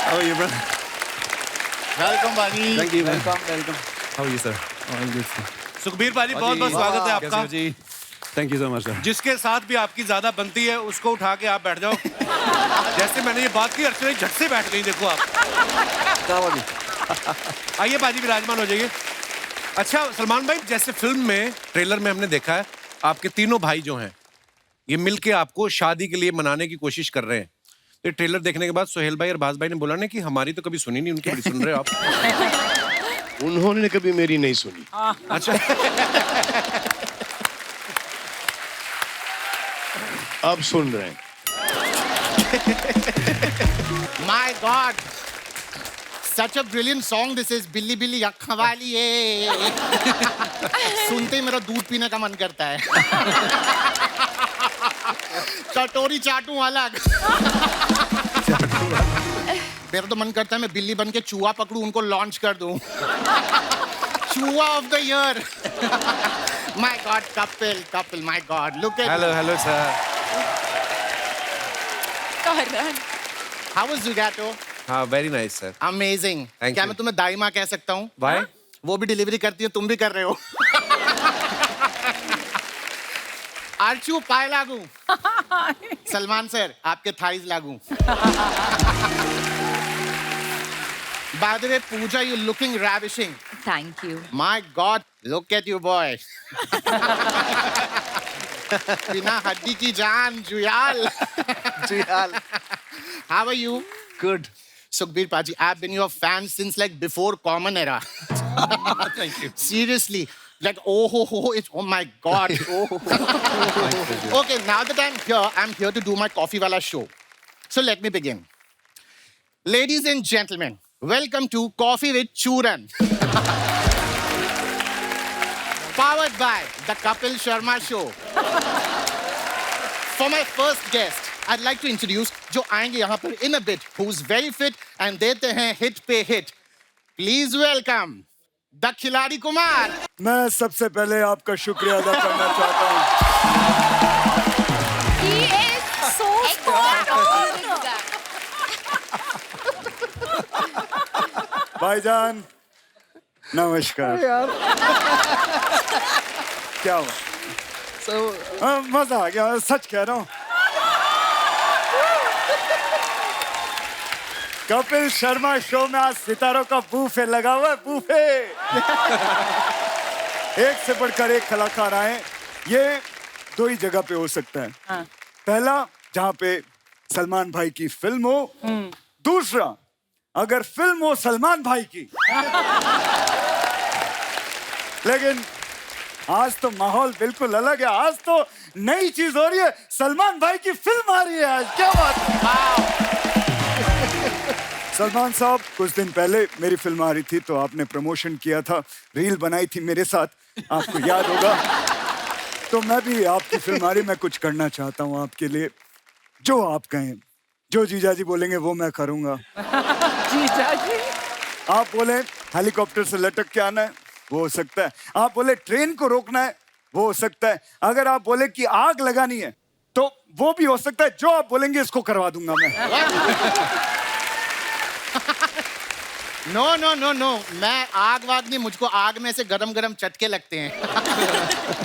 How are you, brother? Welcome भाजी। Thank you, man. Welcome. How are you, sir? All good, sir. Sukhbir भाजी बहुत बहुत स्वागत है कैसे आपका। हो जी? Thank you so much, sir. जिसके साथ भी आपकी ज्यादा बनती है उसको उठा के आप बैठ जाओ। जैसे मैंने ये बात की अर्चना झट से बैठ गई, देखो आप। क्या हुआ जी? आइए बाजी विराजमान हो जाइए। अच्छा सलमान भाई, जैसे फिल्म में ट्रेलर में हमने देखा है आपके तीनों भाई जो हैं ये मिलके आपको शादी के लिए मनाने की कोशिश कर रहे हैं। तो ट्रेलर देखने के बाद सोहेल भाई और बाज भाई ने बोला ना कि हमारी तो कभी सुनी नहीं, उनकी बड़ी सुन रहे हो आप। उन्होंने कभी मेरी नहीं सुनी। अच्छा अब सुन रहे हैं। My God, such a brilliant song this is, बिल्ली बिल्ली अक्खा वाली है। सुनते ही मेरा दूध पीने का मन करता है। कटोरी चाटूं अलग। मेरा तो मन करता है मैं बिल्ली बन के चूहा पकड़ूं, उनको लॉन्च कर दूं। चूहा of the year. My God, couple, my God, look at hello hello sir. how was Zugato? हाँ very nice sir. Amazing. Thank क्या you. मैं तुम्हें दाई माँ कह सकता हूँ? Why? वो भी डिलीवरी करती है, तुम भी कर रहे हो। आर्चू पाए लागू। सलमान सर आपके थाइज लागू। By the way, Pooja, you're looking ravishing. Thank you. My God, look at you, boy. बिना हड्डी की जान, Juyal. Juyal. How are you? Good. Sukhbir Paji, I've been your fan since like before Common Era. Thank you. Seriously, like oh my God. Okay, now that I'm here to do my Coffee Wala show. So let me begin. Ladies and gentlemen, welcome to Coffee with Churan. Powered by the Kapil Sharma Show. For my first guest, I'd like to introduce जो आएंगे यहाँ पर in a bit, who's very fit and देते हैं hit पे hit. Please welcome the खिलाड़ी कुमार. मैं सबसे पहले आपका शुक्रिया अदा करना चाहता हूँ। He is so spot on. भाईजान नमस्कार। क्या हुआ? मजा आ गया, सच कह रहा हूँ। कपिल शर्मा शो में आज सितारों का बूफे लगा हुआ है, बूफे। एक से बढ़कर एक कलाकार आए। ये दो ही जगह पे हो सकता है। पहला जहाँ पे सलमान भाई की फिल्म हो, दूसरा अगर फिल्म हो सलमान भाई की। लेकिन आज तो माहौल बिल्कुल अलग है। आज तो नई चीज हो रही है, सलमान भाई की फिल्म आ रही है आज। क्या बात है? सलमान साहब, कुछ दिन पहले मेरी फिल्म आ रही थी तो आपने प्रमोशन किया था, रील बनाई थी मेरे साथ, आपको याद होगा। तो मैं भी आपकी फिल्म आ रही, मैं कुछ करना चाहता हूँ आपके लिए। जो आप कहें, जो जीजा जी बोलेंगे वो मैं करूँगा। जीजा जी? आप बोले हेलीकॉप्टर से लटक के आना है, वो हो सकता है। आप बोले ट्रेन को रोकना है, वो हो सकता है। अगर आप बोले कि आग लगानी है तो वो भी हो सकता है। जो आप बोलेंगे इसको करवा दूंगा मैं। No. मैं आग वाग नहीं, मुझको आग में से गरम गरम चटके लगते हैं।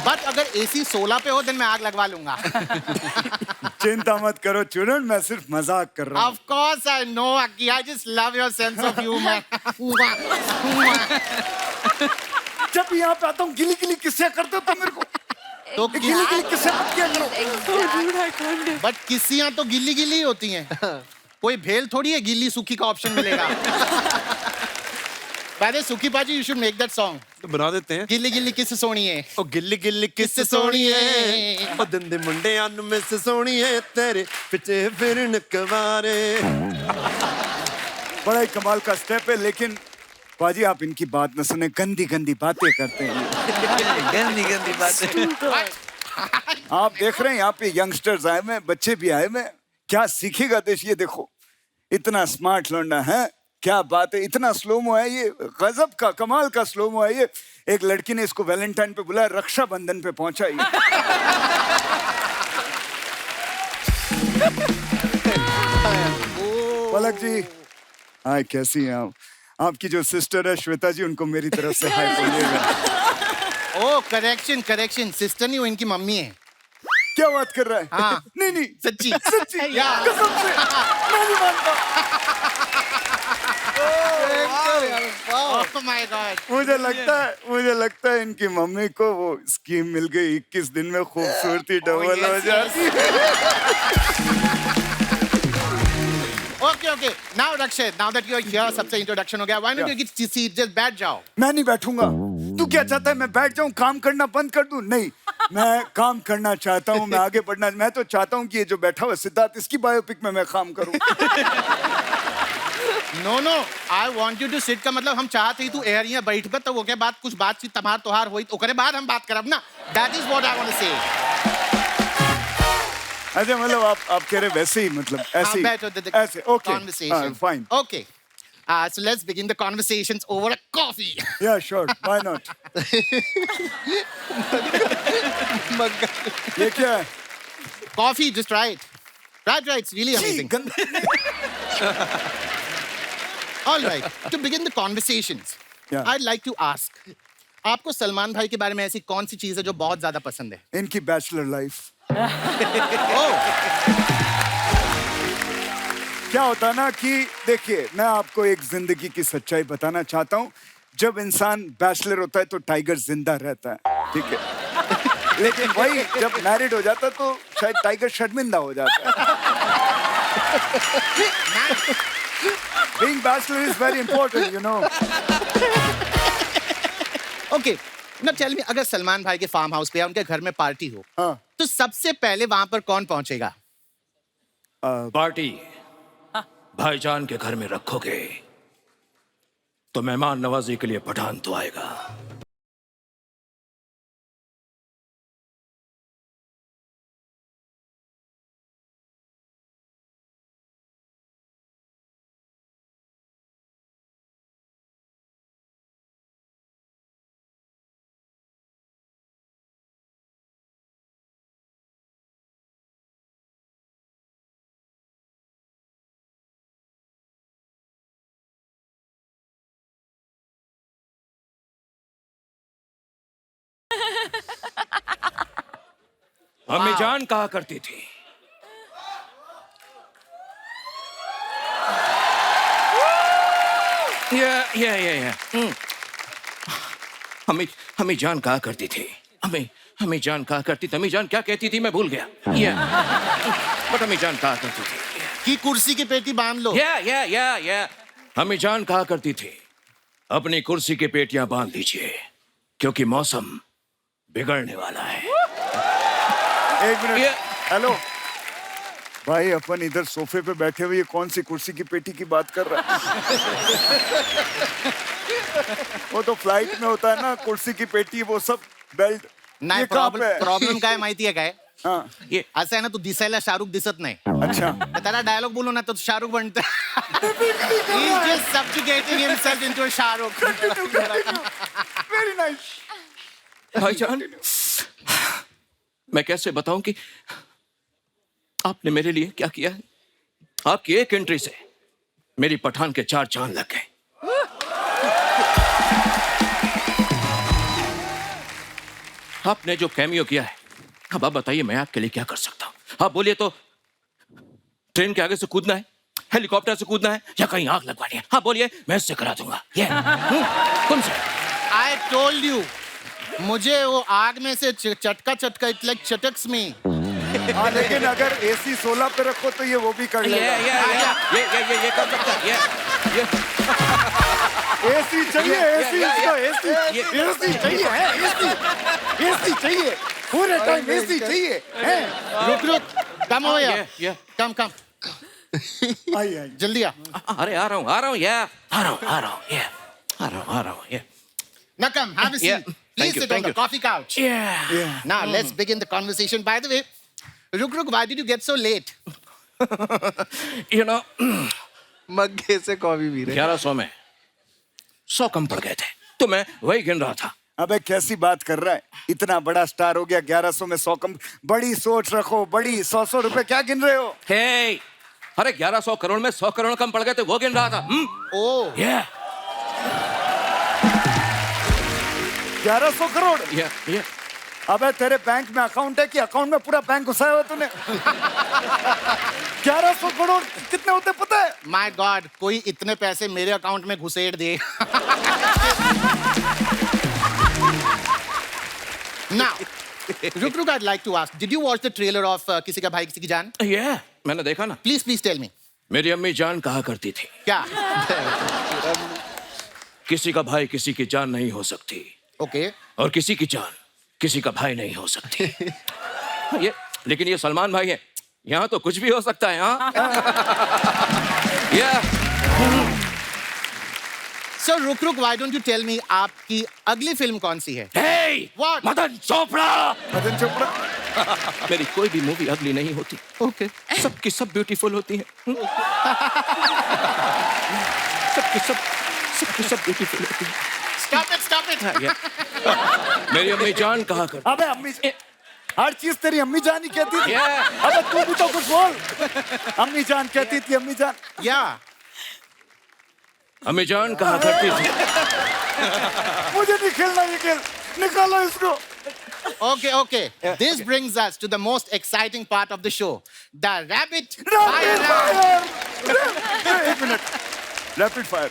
बट अगर AC 16 पे हो तो मैं आग लगवा लूंगा। चिंता मत करो चुनन, मैं सिर्फ मजाक कर रहा हूँ। Of course I know, Aki. I just love your sense of humor. जब यहाँ पे आता हूँ गिली गिली किस्से करते हो तो मेरे को तो गिली गिली किस्से मत किया करो। बट किस्सियां तो गिल्ली गिल्ली होती हैं। कोई भेल थोड़ी है गिल्ली सूखी का ऑप्शन मिलेगा। पहले सुखी पाजी, you should make that song. तो बना देते हैं। गिल्ली गिल्ली किस सोनी है, ओ गिल्ली गिल्ली किस सोनी है, ओ दंदे मुंडे अन में से सोनी है, तेरे पिछे फिरन कवारे। बड़ा ही कमाल का स्टेप है। लेकिन पाजी आप इनकी बात न सुने, गंदी गंदी बातें करते हैं। गंदी गंदी बातें। आप देख रहे हैं यहाँ पे यंगस्टर्स आए हुए, बच्चे भी आए हुए। क्या सीखेगा देश? ये देखो, इतना स्मार्ट लौंडा है, क्या बात है। इतना स्लोमो है ये, गजब का कमाल का स्लोमो है ये। एक लड़की ने इसको वैलेंटाइन पे बुलाया, रक्षाबंधन पे पहुंचा ये। पलक जी, हाय, कैसी हैं आप? आपकी जो सिस्टर है श्वेता जी, उनको मेरी तरफ से हाय बोलिएगा। ओ करेक्शन सिस्टर नहीं, वो इनकी मम्मी है। क्या बात कर रहा है? हाँ। नहीं सच्ची सच्ची या। कसम से मैं नहीं मानता। Oh my God. मुझे लगता है इनकी मम्मी को वो स्कीम मिल गई, 21 दिन में खूबसूरती डबल हो yes, जाती है। Okay. Now Rakshit, now that you are here, सबसे इंट्रोडक्शन हो गया. Why don't you get seat? Just बैठ जाओ. मैं नहीं बैठूंगा। तू क्या चाहता है, मैं बैठ जाऊं, काम करना बंद कर दूं? नहीं, मैं काम करना चाहता हूं, मैं आगे बढ़ना। मैं तो चाहता हूं कि ये जो बैठा हुआ सिद्धार्थ, इसकी बायोपिक में मैं काम करूं। No. I want you to sit का मतलब हम चाहते ही तू एयर यहाँ बैठ कर तो वो के बाद कुछ बातचीत तमार तोहार हुई तो करे बाद हम बात करब ना. That is what I want to say. अच्छा, मतलब आप कह रहे वैसे ही, मतलब ऐसे ही, बैठो, ऐसे, okay, conversation. Fine, Okay. So let's begin the conversations over a coffee. या श्योर, व्हाई नॉट। ये क्या है? Coffee, just try it. Try, it's really amazing. All right, to begin the conversations, Yeah. I'd like to ask, आपको सलमान भाई के बारे में ऐसी कौन सी चीज है जो बहुत ज्यादा पसंद है? इनकी बैचलर लाइफ। Oh, क्या होता है ना कि देखिए, मैं आपको एक जिंदगी की सच्चाई बताना चाहता हूँ। जब इंसान बैचलर होता है तो टाइगर जिंदा रहता है, ठीक है, लेकिन वही जब मैरिड हो जाता है तो शायद टाइगर शर्मिंदा हो जाता है। Being bachelor is very important, you know. okay. Now tell me, अगर सलमान भाई के फार्म हाउस पे या उनके घर में पार्टी हो, हाँ, तो सबसे पहले वहां पर कौन पहुंचेगा? पार्टी भाईजान के घर में रखोगे तो मेहमान नवाजी के लिए पठान तो आएगा। अम्मी जान कहा करती थी, हमें जान कहा करती थी, हमें जान कहा करती थी। अम्मी जान क्या कहती थी मैं भूल गया। बट अम्मी जान कहा करती थी कि कुर्सी की पेटी बांध लो। हमें जान कहा करती थी, अपनी कुर्सी की पेटियां बांध लीजिए क्योंकि मौसम बिगड़ने वाला है। एक मिनट, हेलो भाई, अपन इधर सोफे पे बैठे हुए, ये कौन सी कुर्सी की पेटी की बात कर रहा है? वो तो फ्लाइट में होता है ना, कुर्सी की पेटी, वो सब बेल्ट। नाही, प्रॉब्लेम काय माहिती आहे काय? हाँ, ये असं आहे ना, तू दिसायला शाहरुख दिसत नाही, अच्छा, तर त्याला डायलॉग बोलू ना तो शाहरुख बनत. He's just subjugating himself into a Shahrukh. Very nice. भाईजान, मैं कैसे बताऊं कि आपने मेरे लिए क्या किया है? आपकी एक एंट्री से मेरी पठान के 4 चांद लग गए। आपने जो कैमियो किया है, अब आप बताइए मैं आपके लिए क्या कर सकता हूं? आप बोलिए तो ट्रेन के आगे से कूदना है, हेलीकॉप्टर से कूदना है, या कहीं आग लगवानी है? हाँ बोलिए, मैं इससे करा दूंगा। ये कौन सा? I told you, मुझे वो आग में से चटका इट्स लाइक चटक्स में। हाँ, लेकिन अगर AC 16 पे रखो तो ये वो भी कर लेगा। ये कर सकता है। ये AC चाहिए, AC चाहिए, AC चाहिए, पूरे टाइम AC चाहिए। रुक, कम हो या कम आइए, जल्दी आ। अरे आ रहा हूँ, आ रहा हूँ। Now come, have a seat. Yeah. Please Thank you, sit on thank the you. coffee couch. Yeah. Now let's begin the conversation. By the way, Ruk, why did you get so late? You know, मग्गे से coffee P रहे। 1100 में 100 कम पड़ गए थे, तो मैं वही गिन रहा था। अबे कैसी बात कर रहा है? इतना बड़ा स्टार हो गया, 1100 में 100 कम। बड़ी सोच रखो, बड़ी 100 रुपए क्या गिन रहे हो? हे, अरे 1100 करोड़ में 100 करोड़ कम पड़ गए थे, वो गिन रहा था। ओह, Yeah, 1100 करोड़। yeah. अबे तेरे बैंक में अकाउंट है कि अकाउंट में पूरा बैंक घुसाया हुआ तूने? 1100 करोड़ कितने होते पता है? माय गॉड, कोई इतने पैसे मेरे अकाउंट में घुसेड़ दे। Now, रुक, I'd like to ask, did you watch the trailer of किसी का भाई किसी की जान? Yeah, मैंने देखा ना। Please tell me. मेरी अम्मी जान कहा करती थी, क्या? किसी का भाई किसी की जान नहीं हो सकती, Okay. और किसी की जान किसी का भाई नहीं हो सकती। ये लेकिन ये सलमान भाई है, यहाँ तो कुछ भी हो सकता है। हाँ। Yeah. So रुक, why don't you tell me आपकी अगली फिल्म कौन सी है? Hey, What? मदन चोपड़ा। मदन चोपड़ा। मेरी कोई भी मूवी अगली नहीं होती। Okay. सबकी सब ब्यूटीफुल होती है। सबकी सब ब्यूटीफुल होती है। Stop it. मेरी अम्मी जान कहा कर। अबे अम्मी, हर चीज तेरी अम्मी जान ही कहती थी। Yeah. अबे तू भी तो कुछ बोल। अम्मी जान कहती थी, अम्मी जान। Yeah. अम्मी जान कहा करती थी। मुझे नहीं खेलना ये खेल, निकालो इसको। Okay. This brings us to the most exciting part of the show. The Rapid Rapid Fire Round. fire! एक मिनट, रैपिड फायर।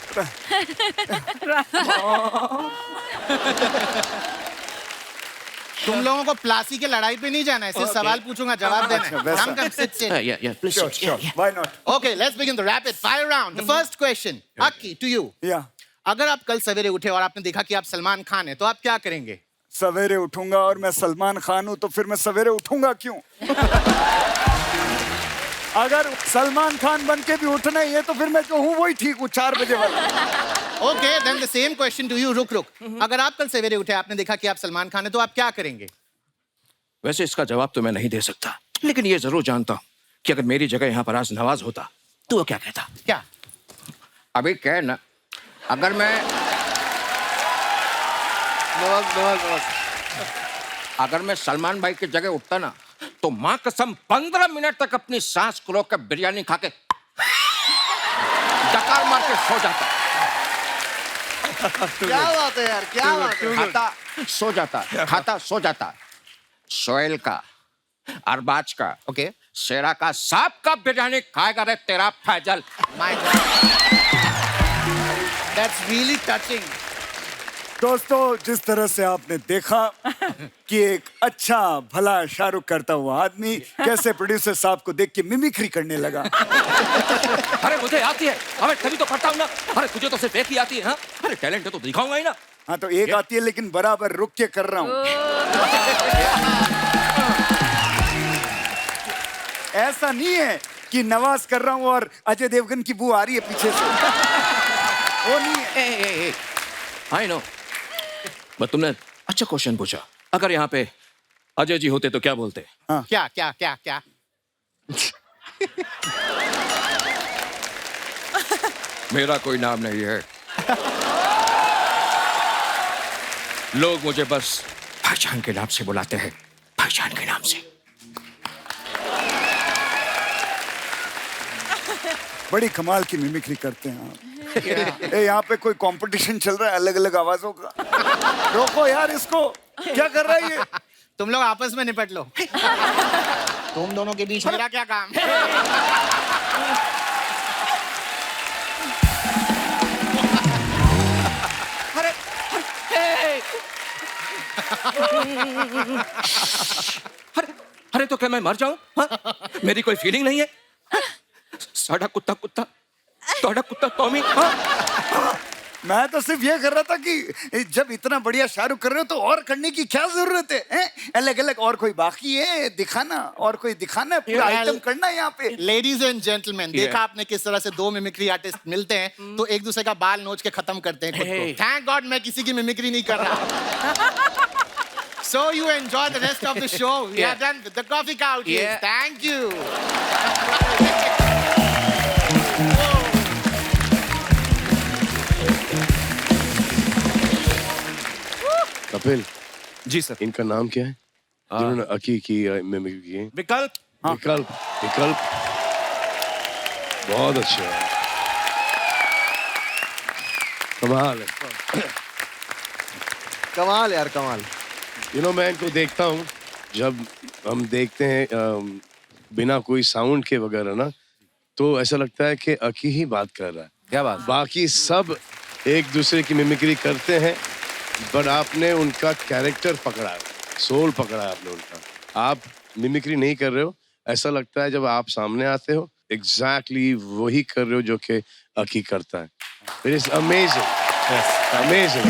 तुम लोगों को प्लासी के लड़ाई पे नहीं जाना है, सिर्फ सवाल पूछूंगा, जवाब देना है। वैसा। Come, sit. Yeah, please. Sure, why not? Okay, let's begin the rapid fire round. The first question, Aki, to you. या अगर आप कल सवेरे उठे और आपने देखा कि आप सलमान खान हैं, तो आप क्या करेंगे? सवेरे उठूंगा और मैं सलमान खान हूं तो फिर मैं सवेरे उठूंगा क्यों? अगर सलमान खान बन के भी उठना ही है तो फिर मैं जो हूं वही ठीक हूं, 4 बजे वाला। Okay, then the same question to you. रुक। अगर आप कल सवेरे उठे, आपने देखा कि आप सलमान खान हैं, तो आप क्या करेंगे? वैसे इसका जवाब तो मैं नहीं दे सकता, लेकिन ये जरूर जानता हूँ कि अगर मेरी जगह यहाँ पर आज नवाज होता तो वो क्या कहता। क्या? अभी क्या है ना, अगर मैं अगर मैं सलमान भाई की जगह उठता ना, तो माँ कसम 15 मिनट तक अपनी सांस को रोक के बिरयानी खा के डकार मार के सो जाता। क्या बात है यार, क्या बात है? खाता सो जाता, खाता सो जाता। सोहेल का, अरबाज का, Okay. शेरा का, सांप का बिरयानी खाएगा रे तेरा Faizal. My God. That's really touching. दोस्तों, जिस तरह से आपने देखा कि एक अच्छा भला शाहरुख करता हुआ आदमी कैसे प्रोड्यूसर साहब को देख के मिमिक्री करने लगा। अरे मुझे आती है, अरे तभी तो करता हूँ ना। अरे तुझे तो सिर्फ एक ही आती है। हाँ, अरे टैलेंट है तो दिखाऊंगा ही ना। हाँ तो एक आती है लेकिन बराबर रुक के कर रहा हूँ। ऐसा नहीं है कि नवाज कर रहा हूँ और अजय देवगन की बू आ रही है पीछे से। वो नहीं है। आई नो, बट तुमने अच्छा क्वेश्चन पूछा। अगर यहाँ पे अजय जी होते तो क्या बोलते? क्या? मेरा कोई नाम नहीं है। लोग मुझे बस पहचान के नाम से बुलाते हैं, पहचान के नाम से। बड़ी कमाल की मिमिक्री करते हैं आप। ए, यहाँ पे कोई कंपटीशन चल रहा है अलग अलग आवाजों का। रोको यार इसको, क्या कर रहा है ये? तुम लोग आपस में निपट लो। तुम दोनों के बीच मेरा क्या काम? अरे तो क्या मैं मर जाऊं? हाँ? मेरी कोई फीलिंग नहीं है? साडा कुत्ता तोड़ा कुत्ता टॉमी। हाँ? मैं तो सिर्फ ये कर रहा था कि जब इतना बढ़िया शाहरुख कर रहे हो तो और करने की क्या जरूरत है, हैं? अलग अलग और कोई बाकी है दिखाना, और कोई दिखाना है, पूरा आइटम करना है यहाँ पे। लेडीज एंड जेंटलमैन, देखा आपने किस तरह से 2 मिमिक्री आर्टिस्ट मिलते हैं तो एक दूसरे का बाल नोच के खत्म करते हैं खुद को। थैंक गॉड मैं किसी की मिमिक्री नहीं कर रहा। So you enjoy the rest of the show. We are done with the coffee couch. Thank you. Kapil, ji sir. इनका नाम क्या है जिन्होंने अकी की मिमिक्री की है? विकल्प। विकल्प। विकल्प बहुत अच्छे हैं, कमाल है। कमाल यार कमाल। मैं इनको देखता हूँ जब हम देखते हैं बिना कोई साउंड के वगैरह ना, तो ऐसा लगता है कि अकी ही बात कर रहा है। क्या बात। बाकी सब एक दूसरे की मिमिक्री करते हैं, बट आपने उनका कैरेक्टर पकड़ा है, सोल पकड़ा है आपने उनका। आप मिमिक्री नहीं कर रहे हो, ऐसा लगता है जब आप सामने आते हो एग्जैक्टली वही कर रहे हो जो कि अकी करता है। It is amazing, amazing.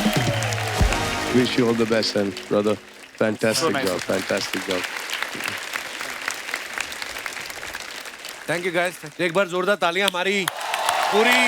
Wish you all the best and brother, fantastic job, fantastic job. Thank you guys. एक बार जोरदार तालियां हमारी पूरी